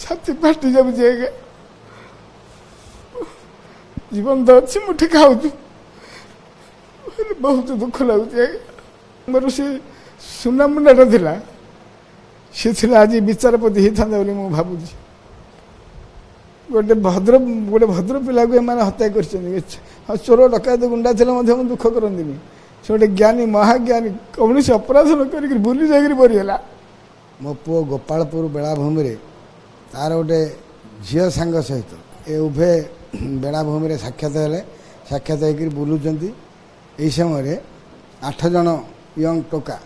छाती फाटी जाऊँगी आज्ञा जीवन तो अच्छी मुठे खाऊ बहुत दुख लगुच आज्ञा मोर से सुना मुंडाटा थिला सी आज विचारपति होता बोली मु भावुँ गोटे भद्र पिला को एम हत्या कर चोर डकायत गुंडा थे दुख करती से गोटे ज्ञानी महाज्ञानी कौन से अपराध न कर बुली जाकर मरीगला मो पु गोपालपुर बेलाभूमि तार गोटे झील सांग सहित ए उभे बेलाभूमि साक्षात हेले साक्षात हो बुलूँ यही समय 8 जन यंग टोका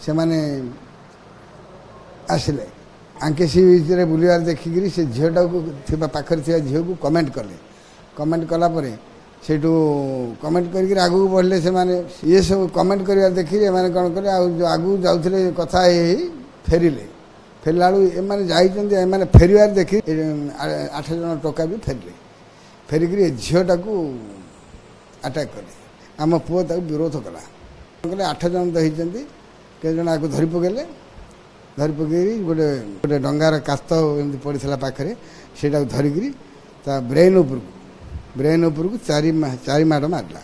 से माने आसिले आंके सी बीच बुलवार देखिकी से झीटा को पाखे झील को कमेंट कले कमेंट कलापर से कमेंट करके आगू बढ़ले से माने ये सब कमेंट कर देखिए मैंने कौन कले आगू जाऊे कथा फेरिले फेरला एम जाने फेरवार देखी 8 जन टोका भी फेरिले फेरिक झीटा को आटाक कले आम पुओ विरोध कला कहले 8 जन तो होती कई जन आगे धरी पकेले धरी पकई गोटे गोटे डंगार कास्त एमती पड़ा पाखे से धरिकी ब्रेन उपरको चारि माड़ मारला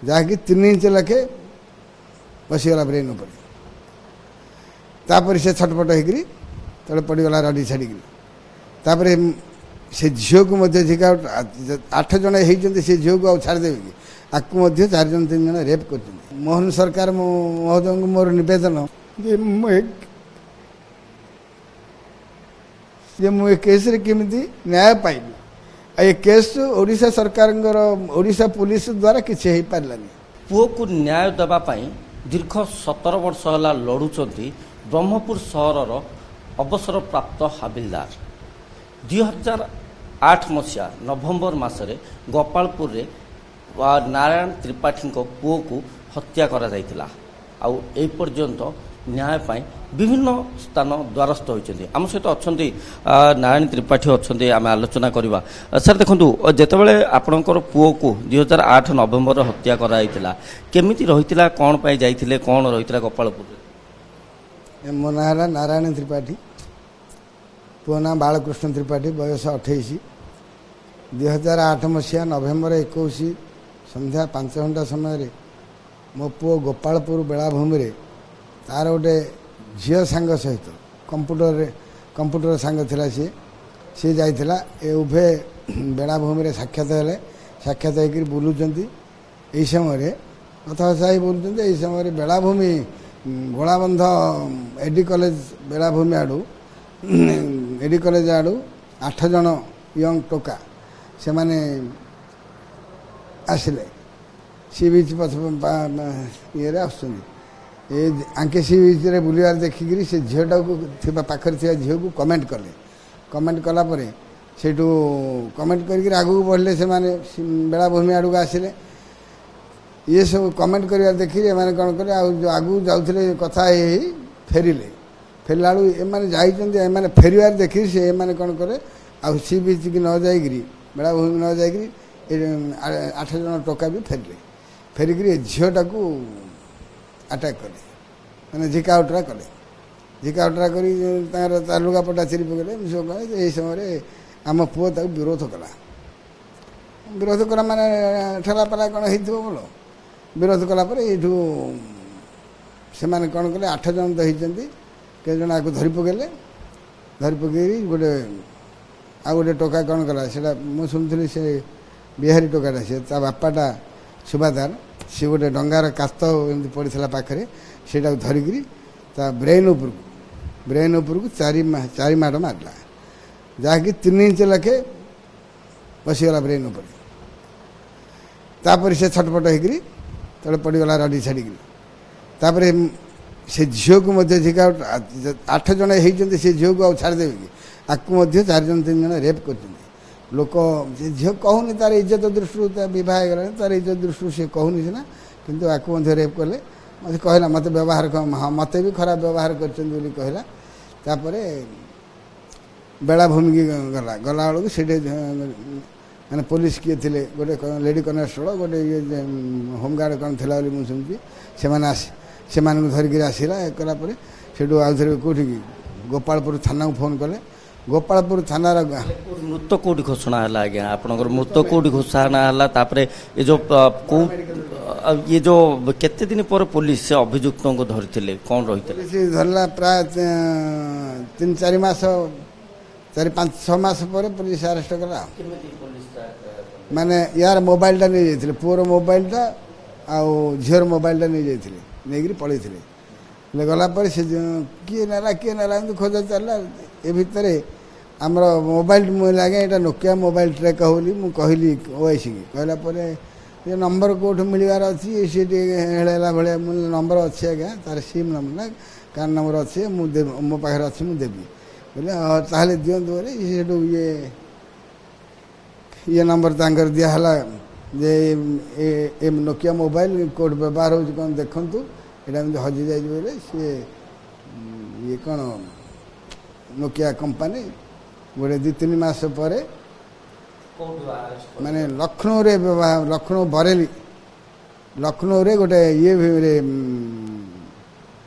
जहाँकि 3 इंच लखे बसीगला ब्रेन उपर तापर से छटपट होकर तले पड़गला रडी छाड़ी तापर से झील को झिका 8 जन होती से झील को छाड़देवे कि आपको 4 जन 3 जन रेप कर मोहन सरकार महोदय को मोर नवेदन जे मु केस रे केमिति न्याय पाइबी ए केस ओडिशा सरकार ओडिशा पुलिस द्वारा किसी हो पारानी पुओ को न्याय देवा दीर्घ 17 वर्ष है लड़ुंट ब्रह्मपुर सहर अवसर प्राप्त हाबिलदार 2008 मसीहा नवेम्बर मसरे गोपालपुर रे नारायण त्रिपाठी पुओ को हत्या करा जाइतिला आउ ए पर्यंत न्याय पाई विभिन्न स्थान द्वारस्थ होती आम सहित अच्छा नारायण त्रिपाठी अच्छा आम आलोचना करवा सर देखु जितेबाला आपणकर पुओ को 2008 नवेम्बर हत्या कराइला केमिति रही कौन पाई जाइथिले कौन रही गोपालपुर मो ना है नारायण त्रिपाठी पुओ ना बालकृष्ण त्रिपाठी बयस 28 2008 मसीहा नवेम्बर 21 संध्या 5 घंटा समय मो पुओ गोपालपुर बेलाभूमि तार गोटे झील सांग सहित कंप्यूटर सांग थिला सी जाइथिला ए उभे बेलाभूमि साक्षात हेले साक्षात हो बुलूँ यही समय कथा बुलूँ यही समय बेलाभूमि गोलाबंध एडी कॉलेज बेलाभूमि आड़ू एडी कॉलेज आड़ू 8 जन यंग टोका से माने आसिले सी बीच ये आसुँच ये आंके सी बीच बुलवार देखिकी से झीटा को पाखे झील को कमेंट कले कमेंट कलापर से कमेंट करके आगू बढ़ले से माने बेलाभूमि आड़ को आसिले ये सब कमेंट कर देखिए मैंने कौन कले आगू जाऊे कथा फेरिले फेरला एम जाने फेरवार देखी से मैंने कौन कले आ सी बीच की न जाकि बेलाभूमि न जाकि 8 जन टोका भी फेरिले फेरिक झीटा को आटाक कले मैंने झिका उठरा कले झिका उठरा कर लुगापटा चिरी पकड़े सब यही समय आम पुओ विरोध कला माने ठेलापेला कौन हो बोल विरोध कलापर यू से कौन कले 8 जन तो होती कई जन आगे धरी पकेले धरी पकई गोटे आ गोटे टोका कौन कला से मुझे शुणी से बिहारी टोकाटा से बापाटा सुबादार सी गोटे डंगार कास्त एमती पड़ा पाखे से धरिकी ब्रेन उपरको चारि माड़ मारला जहाँकि 3 इंच लखे बसीगला ब्रेन उपर तापर से छटपट होकर तले पड़गला रडी छाड़ी तापर से झील को झिका 8 जन होती से झील को छाड़देवे कि आपको 4 जन 3 जन रेप कर लोक झील कहूनी तार इज्जत दृष्टि बह गला तार इज्जत दृष्टि सी कहूनी सीना किंतु आपको रेप कले मत कहला मत व्यवहार हाँ मत भी खराब व्यवहार करला तापर बेलाभूमि की गला गला बेलू से मैंने पुलिस किए थे गोटे लेडी कनेस्टेबल गोटे ये होमगार्ड कौन थी मुझे शुणी से धरिकी आसला कलापर से आउे कौटी गोपालपुर थाना को फोन कले ଗୋପାଳପୁର ଥାନାର ମୃତ କୋଉଠି ଘୋଷଣା ହେଲା ଆଜ୍ଞା ଆପଣଙ୍କର ମୃତ କୋଉଠି ଘୋଷଣା ହେଲା ତାପରେ ଏ ଯୋଉ କୋଉ ଇଏ ଯୋଉ କେତେ ଦିନ ପରେ ପୋଲିସ ସେ ଅଭିଯୁକ୍ତଙ୍କୁ ଧରିଥିଲେ କ'ଣ ରହିଥିଲେ ପୋଲିସ ଧରିଲା ପ୍ରାୟ 3-4 ମାସ 4-5-6 ମାସ ପରେ ପୋଲିସ ଆରେଷ୍ଟ କଲା ମାନେ ୟାର ମୋବାଇଲଟା ନେଇଯାଇଥିଲେ ପୁଅର ମୋବାଇଲଟା ଆଉ ଝିଅର ମୋବାଇଲଟା ନେଇଯାଇଥିଲେ ନେଇକିରି ପଳେଇଥିଲେ ଗଲା ପରେ ସେ କିଏ ନେଲା ଏମିତି ଖୋଜା ଚାଲିଲା ଏ ଭିତରେ ଆମର ମୋବାଇଲ ମୁଁ ଆଜ୍ଞା ଏଇଟା ନୋକିଆ ମୋବାଇଲ ଟ୍ରାକ୍ ବୋଲି ମୁଁ କହିଲି ଓଆଇସିକି କହିଲା ପରେ ଏ ନମ୍ବର କେଉଁଠୁ ମିଳିବାର ଅଛି ସେ ଟିକେ ହେଳେଇଲା ଭଳିଆ ମୁଁ ନମ୍ବର ଅଛି ଆଜ୍ଞା ତାର ସିମ୍ ନମ୍ବର ନା କାର୍ଡ଼ ନମ୍ବର ଅଛି ମୁଁ ଦେବି ମୋ ପାଖରେ ଅଛି ମୁଁ ଦେବି ବୋଲେ ତାହେଲେ ଦିଅନ୍ତୁ ବୋଲି ସେଠୁ ଇଏ ନମ୍ବର ତାଙ୍କର ଦିଆହେଲା ଯେ ଏ ନୋକିଆ ମୋବାଇଲ କେଉଁଠି ବ୍ୟବହାର ହେଉଛି କ'ଣ ଦେଖନ୍ତୁ ଏଇଟା ଏମିତି ହଜିଯାଇଛି ବୋଲେ ସିଏ ଇଏ କ'ଣ ନୋକିଆ କମ୍ପାନୀ ଗୋଟେ 2-3 ମାସ ପରେ ମାନେ ଲକ୍ଷ୍ନୌରେ ବରେଲି ଲକ୍ଷ୍ନୌରେ ଗୋଟେ ଇଏରେ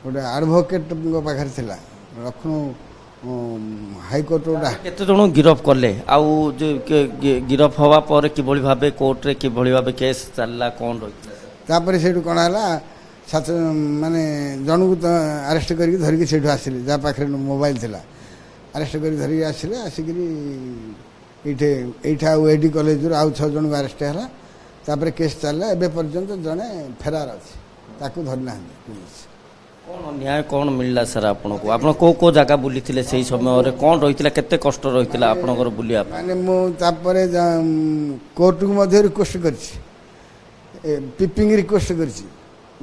ଗୋଟେ ଆଡ଼ଭୋକେଟଙ୍କ ପାଖରେ ଥିଲା ଲକ୍ଷ୍ନୌ ହାଇକୋର୍ଟ କେତେ ଜଣ ଗିରଫ କଲେ ଆଉ ଗିରଫ ହେବା ପରେ କିଭଳି ଭାବେ କୋର୍ଟରେ କିଭଳି ଭାବେ କେସ୍ ଚାଲିଲା କ'ଣ ରହିଥିଲା ତାପରେ ସେଇଠୁ କ'ଣ ହେଲା ମାନେ ଜଣକୁ ଆରେଷ୍ଟ କରିକି ଧରିକି ସେଇଠୁ ଆସିଲେ ଯାହା ପାଖରେ ମୋବାଇଲ ଥିଲା ଆରେଷ୍ଟ କରି ଧରିକି ଆସିଲେ ଆସିକିରି ଏଇଠି ଆଉ ଏଡି କଲେଜରୁ ଆଉ 6 ଜଣଙ୍କୁ ଆରେଷ୍ଟ ହେଲା ତାପରେ କେସ୍ ଚାଲିଲା ଏବେ ପର୍ଯ୍ୟନ୍ତ ଜଣେ ଫେରାର ଅଛି ତାକୁ ଧରିନାହାନ୍ତି ପୁଲିସ କ'ଣ ନ୍ୟାୟ କ'ଣ ମିଳିଲା ସାର୍ ଆପଣଙ୍କୁ ଆପଣ କୋଉ ଜାଗା ବୁଲିଥିଲେ ସେଇ ସମୟରେ କ'ଣ ରହିଥିଲା କେତେ କଷ୍ଟ ରହିଥିଲା ଆପଣଙ୍କର ବୁଲିବା ପାଇଁ ମାନେ ମୁଁ ତାପରେ କୋର୍ଟକୁ ମଧ୍ୟ ରିକ୍ୱେଷ୍ଟ କରିଛି ପିପିଙ୍ଗ ରିକ୍ୱେଷ୍ଟ କରିଛି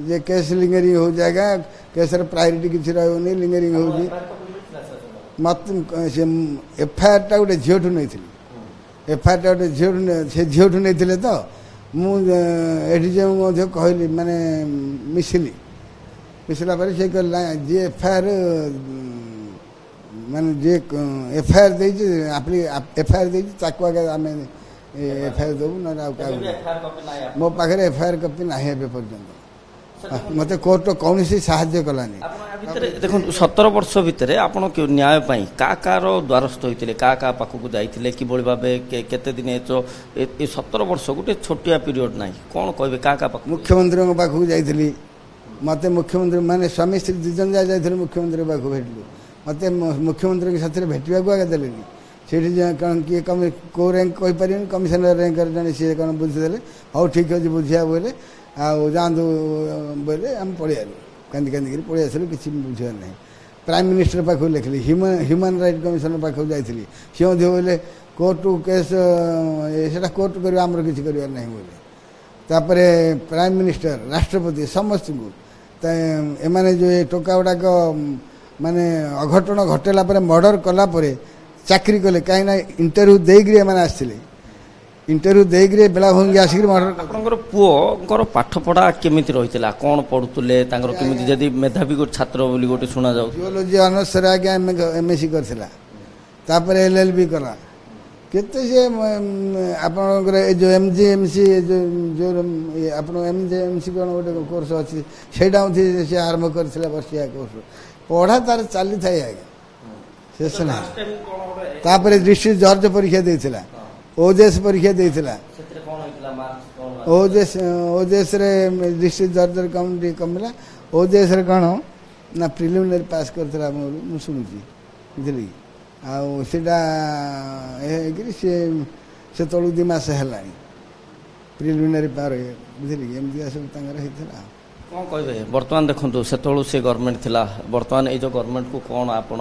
ଯେ କେସ୍ ଲିଙ୍ଗରିଂ ହେଉଛି ଆଜ୍ଞା କେସ୍ର ପ୍ରାୟୋରିଟି କିଛି ରହିବନି ଲିଙ୍ଗରିଂ ହେଉଛି ମତେ ସେ ଏଫଆଇଆର୍ଟା ଗୋଟେ ଝିଅଠୁ ନେଇଥିଲି ଏଫଆଇଆର୍ଟା ଗୋଟେ ସେ ଝିଅଠୁ ନେଇଥିଲେ ତ ମୁଁ ଏଠି ଯେ ମଧ୍ୟ କହିଲି ମାନେ ମିଶିଲା ପରେ ସେ କହିଲା ଯିଏ ଏଫଆଇଆର୍ ମାନେ ଯିଏ ଏଫଆଇଆର୍ ଦେଇଛି ଏଫଆଇଆର୍ ଦେଇଛି ତାକୁ ଆଗେ ଆମେ ଏଫଆଇଆର୍ ଦେବୁ ନହେଲେ ଆଉ କାହାକୁ ମୋ ପାଖରେ ଏଫଆଇଆର୍ କପି ନାହିଁ ଏବେ ପର୍ଯ୍ୟନ୍ତ ମୋତେ କୋର୍ଟ କୌଣସି ସାହାଯ୍ୟ କଲାନି ଦେଖନ୍ତୁ 17 ବର୍ଷ ଭିତରେ ଆପଣ ନ୍ୟାୟ ପାଇଁ କାହାର ଦ୍ୱାରସ୍ଥ ହୋଇଥିଲେ କାହା ପାଖକୁ ଯାଇଥିଲେ କିଭଳି ଭାବେ କେତେ ଦିନ ଏ 17 ବର୍ଷ ଗୋଟେ ଛୋଟିଆ ପିରିୟଡ଼ ନାହିଁ କ'ଣ କହିବେ କାହା ପାଖକୁ ମୁଖ୍ୟମନ୍ତ୍ରୀଙ୍କ ପାଖକୁ ଯାଇଥିଲି ମୋତେ ମୁଖ୍ୟମନ୍ତ୍ରୀ ମାନେ ସ୍ୱାମୀ ସ୍ତ୍ରୀ 2 ଜଣ ଯାଇଥିଲୁ ମୁଖ୍ୟମନ୍ତ୍ରୀଙ୍କ ପାଖକୁ ଭେଟିଲୁ ମୋତେ ମୁଖ୍ୟମନ୍ତ୍ରୀଙ୍କ ସାଥିରେ ଭେଟିବାକୁ ଆଗେ ଦେଲେନି ସେଇଠି କ'ଣ କିଏ କେଉଁ ର୍ୟାଙ୍କ କହିପାରିବେନି କମିଶନର ର୍ୟାଙ୍କର ଜଣେ ସିଏ କ'ଣ ବୁଝିଦେଲେ ହଉ ଠିକ୍ ଅଛି ବୁଝିବା ବୋଇଲେ ଆଉ ଯାଆନ୍ତୁ ବୋଇଲେ ଆମେ ପଳେଇଆଲୁ କାନ୍ଦିକିରି ପଳେଇ ଆସିଲୁ କିଛି ବୁଝିବାର ନାହିଁ ପ୍ରାଇମ୍ ମିନିଷ୍ଟର ପାଖକୁ ଲେଖିଲି ହ୍ୟୁମାନ୍ ରାଇଟ୍ କମିଶନର ପାଖକୁ ଯାଇଥିଲି ସିଏ ମଧ୍ୟ ବୋଇଲେ କୋର୍ଟ କେସ୍ ସେଇଟା କୋର୍ଟ କରିବ ଆମର କିଛି କରିବାର ନାହିଁ ବୋଇଲେ ତାପରେ ପ୍ରାଇମ୍ ମିନିଷ୍ଟର ରାଷ୍ଟ୍ରପତି ସମସ୍ତଙ୍କୁ ଏମାନେ ଯେଉଁ ଟୋକା ଗୁଡ଼ାକ ମାନେ ଅଘଟଣ ଘଟେଇଲା ପରେ ମର୍ଡ଼ର କଲା ପରେ ଚାକିରି କଲେ କାହିଁକିନା ଇଣ୍ଟରଭ୍ୟୁ ଦେଇକିରି ଏମାନେ ଆସିଥିଲେ ଇଣ୍ଟରଭ୍ୟୁ ଦେଇକିରି ବେଳାଭୂମି ଆସିକିରି ମର୍ଡ଼ର ଆପଣଙ୍କର ପୁଅଙ୍କର ପାଠପଢ଼ା କେମିତି ରହିଥିଲା କ'ଣ ପଢ଼ୁଥିଲେ ତାଙ୍କର କେମିତି ଯଦି ମେଧାବୀ ଗୋଟେ ଛାତ୍ର ବୋଲି ଗୋଟେ ଶୁଣାଯାଉ ଜିଓଲୋଜି ଅନର୍ସରେ ଆଜ୍ଞା MSc କରିଥିଲା ତାପରେ LLB କଲା କେତେ ସେ ଆପଣଙ୍କର ଏ ଯେଉଁ MGMC ଯେଉଁ ଆପଣ MGMC କ'ଣ ଗୋଟେ କୋର୍ସ ଅଛି ସେଇଟା ମଧ୍ୟ ସେ ଆରମ୍ଭ କରିଥିଲା ବର୍ଷିଆ କୋର୍ସ ପଢ଼ା ତାର ଚାଲିଥାଏ ଆଜ୍ଞା ଶେଷ ନାହିଁ ତାପରେ ଡିଷ୍ଟ୍ରିକ୍ଟ ଜଜ୍ ପରୀକ୍ଷା ଦେଇଥିଲା OJS ପରୀକ୍ଷା ଦେଇଥିଲା OJSରେ ଡିଷ୍ଟ୍ରିକ୍ଟ ଜଜ୍ର ଟିକେ କମିଲା OJSରେ କ'ଣ ନା ପ୍ରିଲିମିନାରୀ ପାସ୍ କରିଥିଲା ମୁଁ ଶୁଣୁଛି ବୁଝିଲି କି ଆଉ ସେଇଟା ହେଇକିରି ସେତେବେଳକୁ 2 ମାସ ହେଲାଣି ପ୍ରିଲିମିନାରୀ ପାର ବୁଝିଲି କି ଏମିତିକା ସବୁ ତାଙ୍କର ହେଇଥିଲା କ'ଣ କହିବେ ବର୍ତ୍ତମାନ ଦେଖନ୍ତୁ ସେତେବେଳୁ ସେ ଗଭର୍ଣ୍ଣମେଣ୍ଟ ଥିଲା ବର୍ତ୍ତମାନ ଏଇ ଯେଉଁ ଗଭର୍ଣ୍ଣମେଣ୍ଟକୁ କ'ଣ ଆପଣ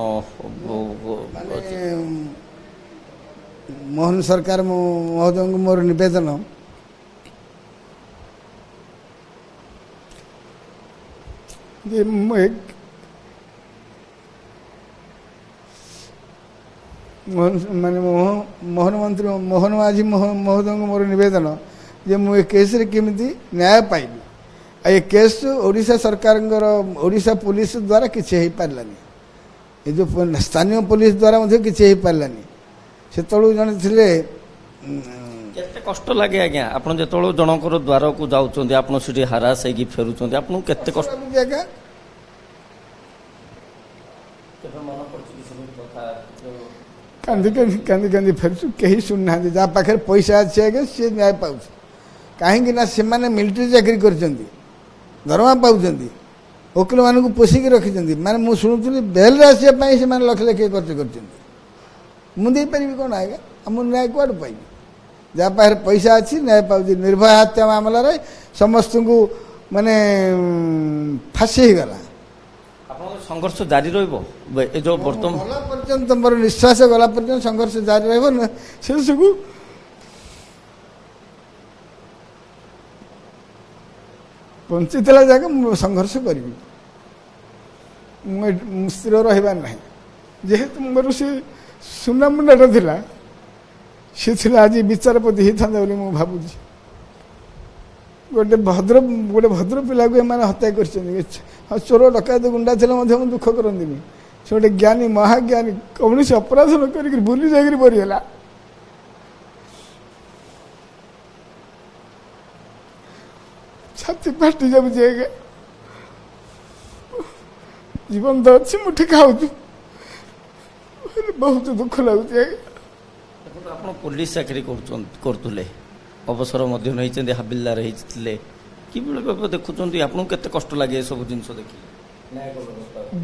ମୋହନ ସରକାର ମହୋଦୟଙ୍କୁ ମୋର ନିବେଦନ ଯେ ମାନେ ମୋହନ ମାଝୀ ମହୋଦୟଙ୍କୁ ମୋର ନିବେଦନ ଯେ ମୁଁ ଏ କେସ୍ରେ କେମିତି ନ୍ୟାୟ ପାଇବି ଆଉ ଏ କେସ୍ ଓଡ଼ିଶା ସରକାରଙ୍କର ଓଡ଼ିଶା ପୋଲିସ ଦ୍ୱାରା କିଛି ହେଇପାରିଲାନି ଏ ଯେଉଁ ସ୍ଥାନୀୟ ପୋଲିସ ଦ୍ୱାରା ମଧ୍ୟ କିଛି ହେଇପାରିଲାନି ସେତେବେଳକୁ ଜଣେ ଥିଲେ କେତେ କଷ୍ଟ ଲାଗେ ଆଜ୍ଞା ଆପଣ ଯେତେବେଳେ ଜଣଙ୍କର ଦ୍ୱାରକୁ ଯାଉଛନ୍ତି ଆପଣ ସେଠି ହାରାସ ହେଇକି ଫେରୁଛନ୍ତି ଆପଣଙ୍କୁ କେତେ କଷ୍ଟ ଆଜ୍ଞା କାନ୍ଦି କାନ୍ଦି କାନ୍ଦି କାନ୍ଦି ଫେରୁଛୁ କେହି ଶୁଣୁନାହାନ୍ତି ଯାହା ପାଖରେ ପଇସା ଅଛି ଆଜ୍ଞା ସିଏ ନ୍ୟାୟ ପାଉଛି କାହିଁକି ନା ସେମାନେ ମିଲିଟାରୀ ଚାକିରି କରିଛନ୍ତି ଦରମା ପାଉଛନ୍ତି ଓକିଲମାନଙ୍କୁ ପୋଷିକି ରଖିଛନ୍ତି ମାନେ ମୁଁ ଶୁଣୁଥିଲି ବେଲ୍ରେ ଆସିବା ପାଇଁ ସେମାନେ ଲକ୍ଷ ଲକ୍ଷ ଖର୍ଚ୍ଚ କରିଛନ୍ତି ମୁଁ ଦେଇପାରିବି କ'ଣ ଆଜ୍ଞା ଆଉ ମୁଁ ନ୍ୟାୟ କୁଆଡ଼ୁ ପାଇବି ଯାହା ପାଖରେ ପଇସା ଅଛି ନ୍ୟାୟ ପାଉଛି ନିର୍ଭୟା ହତ୍ୟା ମାମଲାରେ ସମସ୍ତଙ୍କୁ ମାନେ ଫାଶୀ ହେଇଗଲା ଆପଣଙ୍କର ସଂଘର୍ଷ ଜାରି ରହିବ ଏ ଯେଉଁ ବର୍ତ୍ତମାନ ଗଲା ପର୍ଯ୍ୟନ୍ତ ମୋର ନିଶ୍ୱାସ ଗଲା ପର୍ଯ୍ୟନ୍ତ ସଂଘର୍ଷ ଜାରି ରହିବ ଶେଷକୁ ବଞ୍ଚିଥିଲା ଯାକେ ମୁଁ ସଂଘର୍ଷ କରିବି ମୁଁ ସ୍ଥିର ରହିବାର ନାହିଁ ଯେହେତୁ ମୋର ସେ ସୁନା ମୁଣ୍ଡାଟା ଥିଲା ସେ ଥିଲା ଆଜି ବିଚାରପତି ହେଇଥାନ୍ତା ବୋଲି ମୁଁ ଭାବୁଛି ଗୋଟେ ଭଦ୍ର ପିଲାକୁ ଏମାନେ ହତ୍ୟା କରିଛନ୍ତି ହଁ ଚୋର ଡକାୟତ ଗୁଣ୍ଡା ଥିଲେ ମଧ୍ୟ ମୁଁ ଦୁଃଖ କରନ୍ତିନି ସେ ଗୋଟେ ଜ୍ଞାନୀ ମହାଜ୍ଞାନୀ କୌଣସି ଅପରାଧ ନ କରିକି ବୁଲି ଯାଇକରି ମରିଗଲା ଛାତି ଫାଟି ଯାଉଛି ଆଜ୍ଞା ଜୀବନ ତ ଅଛି ମୁଠି ଖାଉଛୁ ବହୁତ ଦୁଃଖ ଲାଗୁଛି ଆଜ୍ଞା ଆପଣ ପୋଲିସ ଚାକିରି କରୁଥିଲେ ଅବସର ମଧ୍ୟ ନେଇଛନ୍ତି ହାବିଲଦାର ହେଇଥିଲେ କିଭଳି ଭାବେ ଦେଖୁଛନ୍ତି ଆପଣଙ୍କୁ କେତେ କଷ୍ଟ ଲାଗେ ଏସବୁ ଜିନିଷ ଦେଖି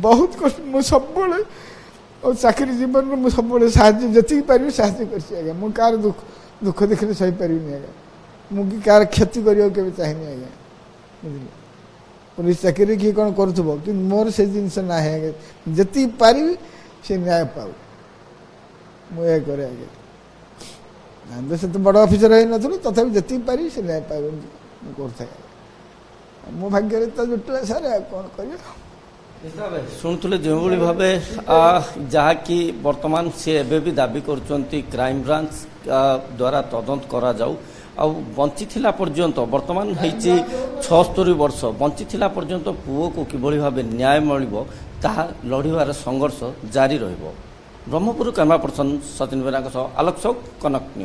ବହୁତ କଷ୍ଟ ମୁଁ ସବୁବେଳେ ଆଉ ଚାକିରି ଜୀବନରେ ମୁଁ ସବୁବେଳେ ସାହାଯ୍ୟ ଯେତିକି ପାରିବି ସାହାଯ୍ୟ କରିଛି ଆଜ୍ଞା ମୁଁ କାହାର ଦୁଃଖ ଦେଖିଲେ ସହିପାରିବିନି ଆଜ୍ଞା ମୁଁ କି କାହାର କ୍ଷତି କରିବାକୁ କେବେ ଚାହିଁନି ଆଜ୍ଞା ବୁଝିଲେ ପୋଲିସ ଚାକିରି କିଏ କ'ଣ କରୁଥିବ କିନ୍ତୁ ମୋର ସେ ଜିନିଷ ନାହିଁ ଆଜ୍ଞା ଯେତିକି ପାରିବି ସେ ନ୍ୟାୟ ପାଉ ମୁଁ ଏହା କରେ ଆଜ୍ଞା ସେତେ ବଡ଼ ଅଫିସର ହେଇନଥିଲୁ ତଥାପି ଯେତିକି ପାରିବି ସେ ନ୍ୟାୟ ପାଇବ ମୁଁ କରୁଥାଏ ମୋ ଭାଗ୍ୟରେ ତ ଜୁଟିଲା ସାର୍ ଆଉ କ'ଣ କରିବା ଶୁଣୁଥିଲେ ଯେଉଁଭଳି ଭାବେ ଯାହାକି ବର୍ତ୍ତମାନ ସେ ଏବେ ବି ଦାବି କରୁଛନ୍ତି କ୍ରାଇମବ୍ରାଞ୍ଚ ଦ୍ୱାରା ତଦନ୍ତ କରାଯାଉ ଆଉ ବଞ୍ଚିଥିଲା ପର୍ଯ୍ୟନ୍ତ ବର୍ତ୍ତମାନ ହେଇଛି 76 ବର୍ଷ ବଞ୍ଚିଥିଲା ପର୍ଯ୍ୟନ୍ତ ପୁଅକୁ କିଭଳି ଭାବେ ନ୍ୟାୟ ମିଳିବ ତାହା ଲଢ଼ିବାର ସଂଘର୍ଷ ଜାରି ରହିବ। ବ୍ରହ୍ମପୁର କ୍ୟାମେରା ପର୍ସନ ସଚିନ ବେହେରାଙ୍କ ସହ ଆଲୋକ ସୌକ, କନକ ନ୍ୟୁଜ୍।